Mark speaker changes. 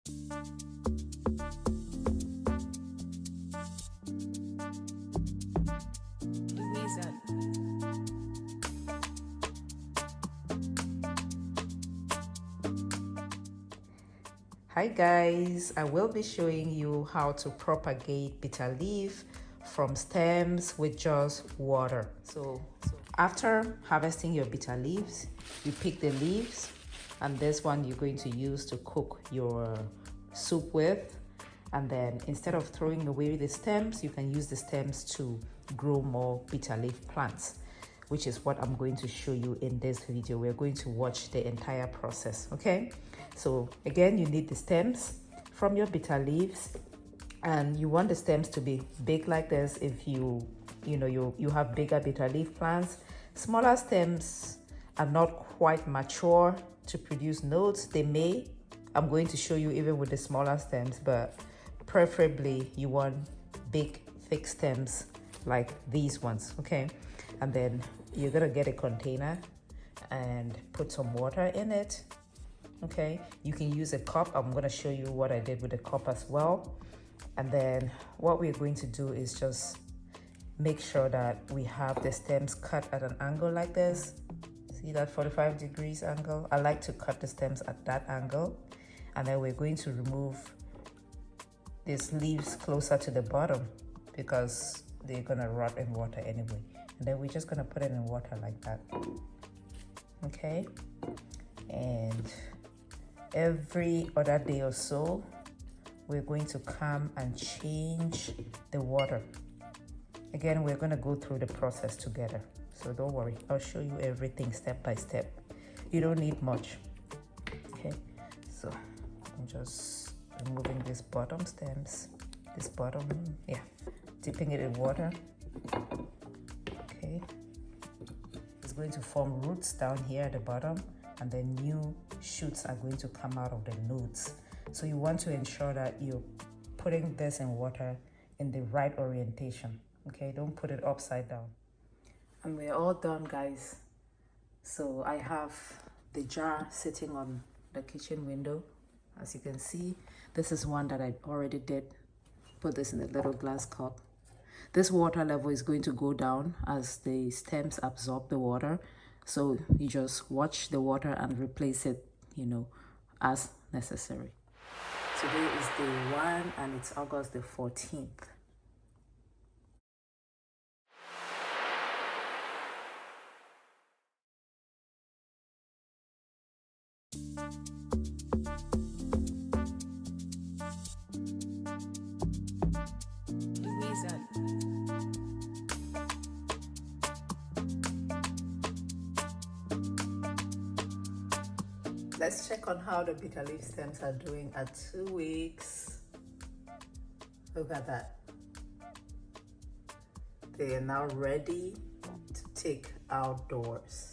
Speaker 1: Hi guys, I will be showing you how to propagate bitter leaf from stems with just water. So after harvesting your bitter leaves, you pick the leaves, and this one you're going to use to cook your soup with. And then instead of throwing away the stems, you can use the stems to grow more bitter leaf plants, which is what I'm going to show you in this video. We're going to watch the entire process, okay? So again, you need the stems from your bitter leaves, and you want the stems to be big like this if you have bigger bitter leaf plants. Smaller stems are not quite mature to produce nodes. They may, I'm going to show you even with the smaller stems, but preferably you want big thick stems like these ones, okay? And then you're gonna get a container and put some water in it, okay? You can use a cup. I'm gonna show you what I did with the cup as well. And then what we're going to do is just make sure that we have the stems cut at an angle like this. See that 45 degrees angle? I like to cut the stems at that angle. And then we're going to remove these leaves closer to the bottom because they're gonna rot in water anyway. And then we're just gonna put it in water like that, okay? And every other day or so, we're going to come and change the water. Again, we're gonna go through the process together, so don't worry. I'll show you everything step by step. You don't need much, okay? So I'm just removing these bottom stems, this bottom, yeah, dipping it in water. Okay, it's going to form roots down here at the bottom, and then new shoots are going to come out of the nodes. So you want to ensure that you're putting this in water in the right orientation, okay? Don't put it upside down. And we're all done, guys. So I have the jar sitting on the kitchen window. As you can see, this is one that I already did. Put this in a little glass cup. This water level is going to go down as the stems absorb the water. So you just watch the water and replace it, as necessary. Today is day 1 and it's August the 14th. Let's check on how the bitter leaf stems are doing at 2 weeks. Look at that. They are now ready to take outdoors.